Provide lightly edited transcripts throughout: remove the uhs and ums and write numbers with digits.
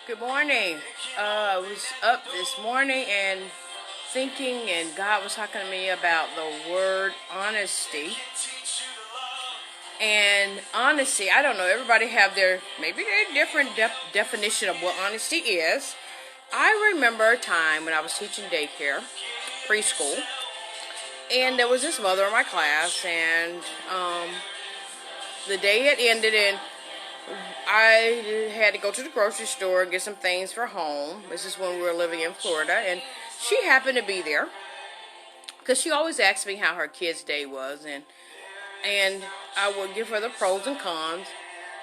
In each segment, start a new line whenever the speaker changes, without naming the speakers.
Good morning. I was up this morning and thinking, and God was talking to me about the word honesty. And honesty, I don't know, everybody have maybe their different definition of what honesty is. I remember a time when I was teaching daycare, preschool, and there was this mother in my class, and the day had ended, and I had to go to the grocery store and get some things for home. This is when we were living in Florida, and she happened to be there because she always asked me how her kid's day was, and I would give her the pros and cons.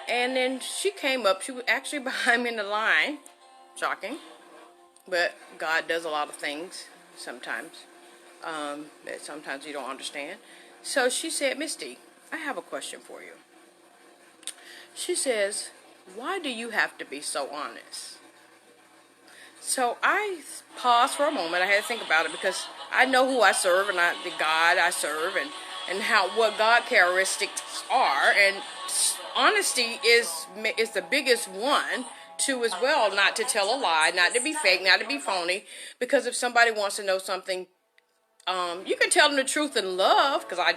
And then she came up. She was actually behind me in the line. Shocking, but God does a lot of things sometimes that sometimes you don't understand. So she said, "Misty, I have a question for you." She says, "Why do you have to be so honest?" So I paused for a moment. I had to think about it because I know who I serve and the God I serve and what God characteristics are. And honesty is the biggest one too as well. Not to tell a lie, not to be fake, not to be phony. Because if somebody wants to know something, you can tell them the truth in love. Because I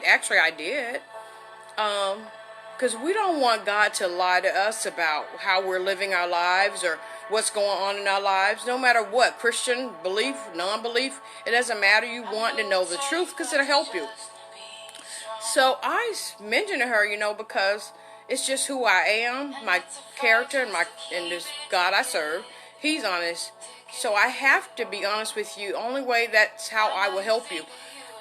did. Because we don't want God to lie to us about how we're living our lives or what's going on in our lives. No matter what, Christian belief, non-belief, it doesn't matter. You want to know the truth because it'll help you. So I mentioned to her, because it's just who I am, my character, and this God I serve. He's honest. So I have to be honest with you. Only way that's how I will help you.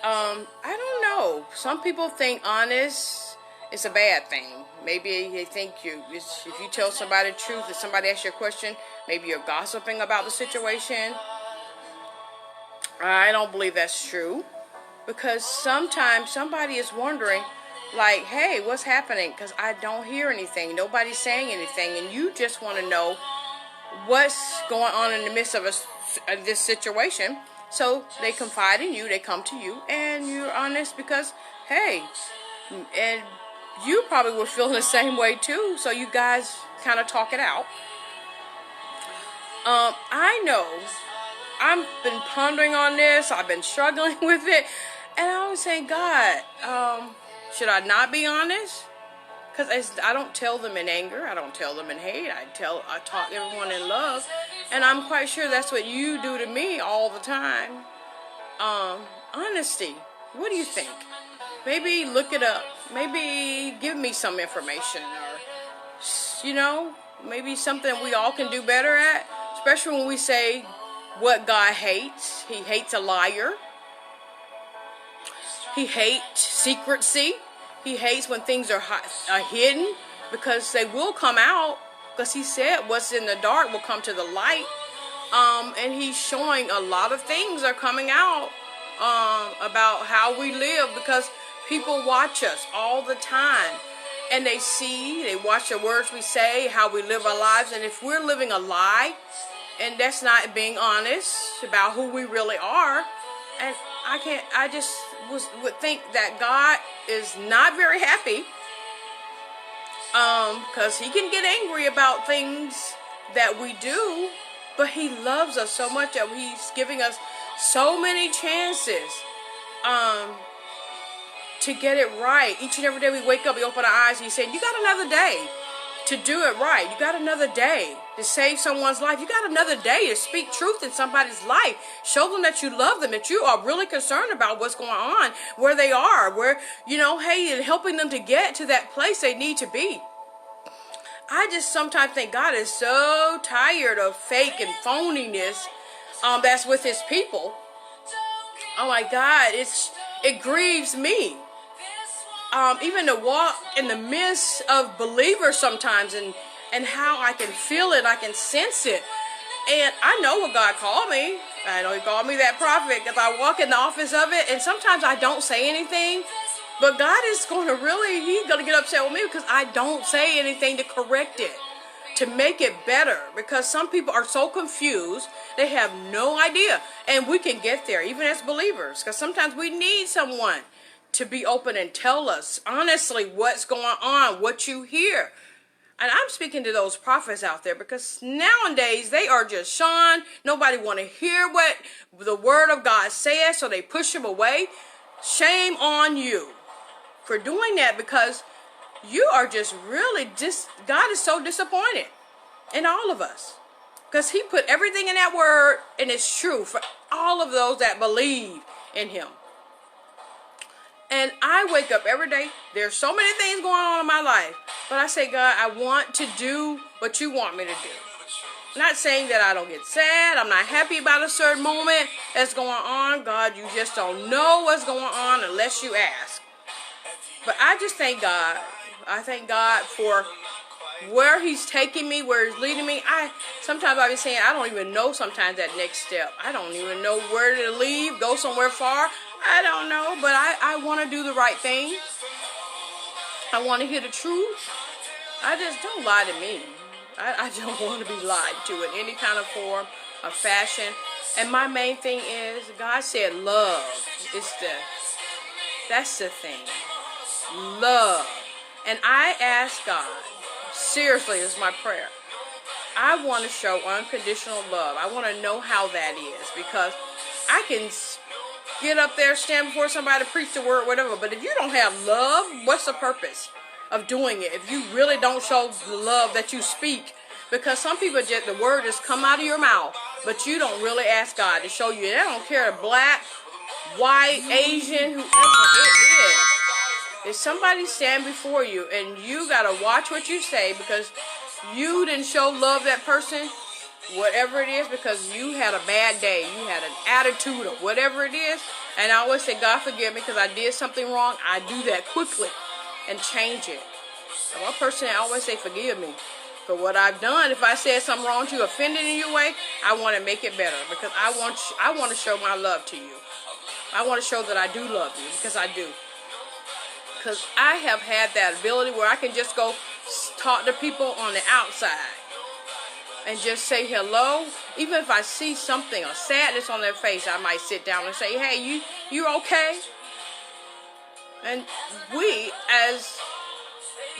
I don't know. Some people think honest it's a bad thing. Maybe they think if you tell somebody the truth, if somebody asks you a question, maybe you're gossiping about the situation. I don't believe that's true. Because sometimes somebody is wondering, like, hey, what's happening? Because I don't hear anything. Nobody's saying anything. And you just want to know what's going on in the midst of this situation. So they confide in you. They come to you. And you're honest because, hey, and you probably were feeling the same way too, so you guys kind of talk it out. I know I've been pondering on this. I've been struggling with it, and I was saying, God, should I not be honest? Because I don't tell them in anger. I don't tell them in hate. I talk everyone in love, and I'm quite sure that's what you do to me all the time. Honesty. What do you think? Maybe look it up. Maybe give me some information or, maybe something we all can do better at. Especially when we say what God hates. He hates a liar. He hates secrecy. He hates when things are hidden because they will come out. Because he said what's in the dark will come to the light. And he's showing a lot of things are coming out about how we live because people watch us all the time, and they watch the words we say, how we live our lives, and if we're living a lie, and that's not being honest about who we really are, and I just would think that God is not very happy, because he can get angry about things that we do, but he loves us so much that he's giving us so many chances, to get it right. Each and every day we wake up, we open our eyes, and he's saying, you got another day to do it right. You got another day to save someone's life. You got another day to speak truth in somebody's life. Show them that you love them, that you are really concerned about what's going on, where they are, hey, and helping them to get to that place they need to be. I just sometimes think God is so tired of fake and phoniness that's with his people. Oh my God, it grieves me. Even to walk in the midst of believers sometimes and how I can feel it, I can sense it. And I know what God called me. I know he called me that prophet because I walk in the office of it, and sometimes I don't say anything. But God is he's going to get upset with me because I don't say anything to correct it, to make it better. Because some people are so confused, they have no idea. And we can get there, even as believers, because sometimes we need someone to be open and tell us honestly what's going on, what you hear. And I'm speaking to those prophets out there because nowadays they are just shunned. Nobody want to hear what the word of God says, so they push them away. Shame on you for doing that, because you are just really God is so disappointed in all of us. Because he put everything in that word, and it's true for all of those that believe in him. And I wake up every day. There's so many things going on in my life. But I say, God, I want to do what you want me to do. Not saying that I don't get sad. I'm not happy about a certain moment that's going on. God, you just don't know what's going on unless you ask. But I just thank God. I thank God for where he's taking me, where he's leading me. Sometimes I be saying, I don't even know sometimes that next step. I don't even know where to leave, go somewhere far. I don't know, but I want to do the right thing. I want to hear the truth. I just don't lie to me. I don't want to be lied to in any kind of form or fashion. And my main thing is, God said love. That's the thing. Love. And I ask God, seriously, this is my prayer. I want to show unconditional love. I want to know how that is, because I can get up there, stand before somebody, preach the word, whatever. But if you don't have love, what's the purpose of doing it? If you really don't show the love that you speak, because some people just, the word just come out of your mouth, but you don't really ask God to show you. They don't care if black, white, Asian, whoever it is. If somebody stand before you and you got to watch what you say because you didn't show love that person, whatever it is, because you had a bad day, you had an attitude or whatever it is, and I always say, God forgive me because I did something wrong. I do that quickly and change it. And one person, I always say, forgive me for what I've done. If I said something wrong to you, offended in your way, I want to make it better, because I want to show my love to you. I want to show that I do love you, because I do. Because I have had that ability where I can just go talk to people on the outside and just say hello. Even if I see something or sadness on their face, I might sit down and say, hey, you okay? And we, as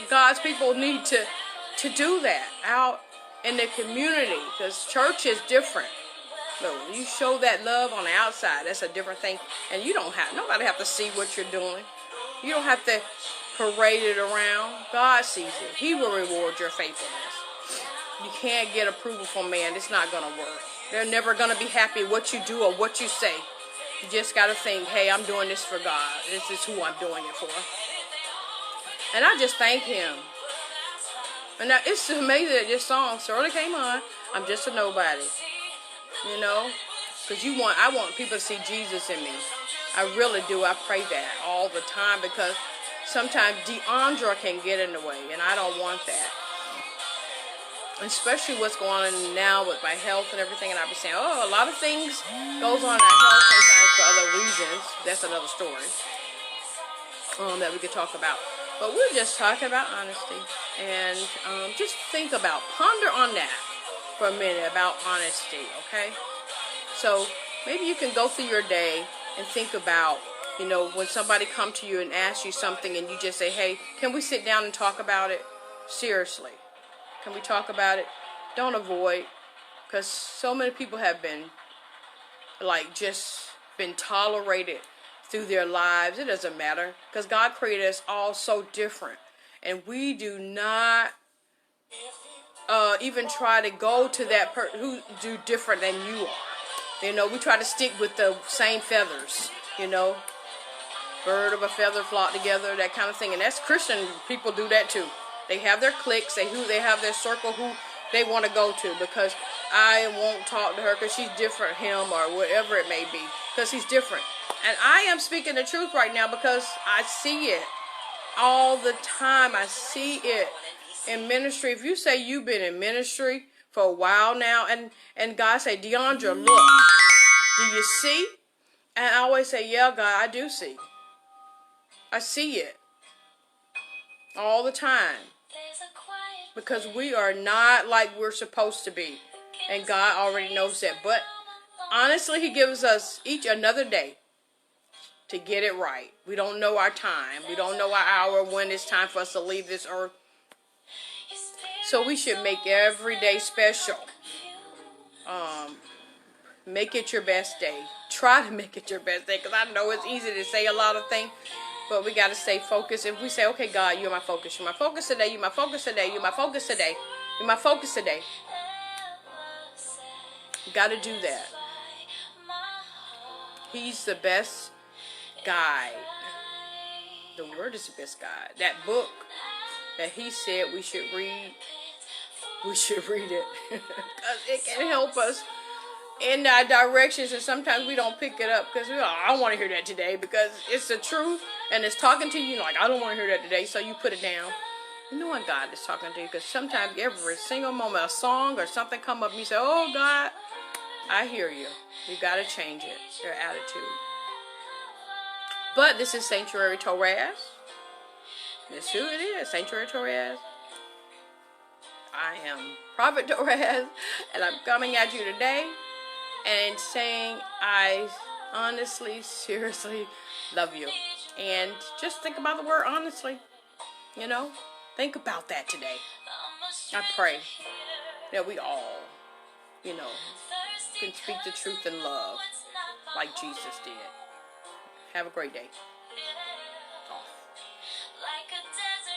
God's people, need to do that out in the community, because church is different. So you show that love on the outside, that's a different thing. And nobody have to see what you're doing. You don't have to parade it around. God sees it. He will reward your faithfulness. You can't get approval from man. It's not going to work. They're never going to be happy what you do or what you say. You just got to think, hey, I'm doing this for God. This is who I'm doing it for. And I just thank him. And now it's amazing that this song sort came on. I'm just a nobody. You know? Because I want people to see Jesus in me. I really do. I pray that all the time, because sometimes Deandra can get in the way, and I don't want that. Especially what's going on now with my health and everything, and I've been saying, a lot of things goes on in our health sometimes for other reasons. That's another story that we could talk about. But we're just talking about honesty, and just ponder on that for a minute, about honesty, okay? So maybe you can go through your day and think about, when somebody come to you and ask you something and you just say, hey, can we sit down and talk about it? Seriously. Can we talk about it? Don't avoid, because so many people have been, just been tolerated through their lives. It doesn't matter, because God created us all so different. And we do not even try to go to that person who do different than you are. We try to stick with the same feathers, bird of a feather flock together, that kind of thing. And that's Christian people do that too. They have their cliques, they have their circle who they want to go to, because I won't talk to her because she's different, him, or whatever it may be, because he's different. And I am speaking the truth right now, because I see it all the time. I see it in ministry. If you say you've been in ministry for a while now, and God say, Deandra, look, do you see? And I always say, yeah, God, I do see. I see it all the time, because we are not like we're supposed to be, and God already knows that. But honestly, he gives us each another day to get it right. We don't know our time. We don't know our hour when it's time for us to leave this earth. So we should make every day special. Make it your best day. Try to make it your best day, because I know it's easy to say a lot of things, but we got to stay focused. If we say, okay, God, you're my focus. You're my focus today. You're my focus today. You're my focus today. You're my focus today. You got to do that. He's the best guide. The word is the best guide. That book that he said we should read it. Because it can help us in our directions, and sometimes we don't pick it up because I don't want to hear that today, because it's the truth and it's talking to you like, I don't want to hear that today, so you put it down. You know when God is talking to you, because sometimes every single moment a song or something come up and you say, oh God, I hear you. You got to change it, your attitude. But this is Sanctuary Torres. This is who it is, Sanctuary Torres. I am Prophet Torres, and I'm coming at you today and saying I honestly, seriously love you. And just think about the word honestly. You know, think about that today. I pray that we all, you know, can speak the truth in love like Jesus did. Have a great day.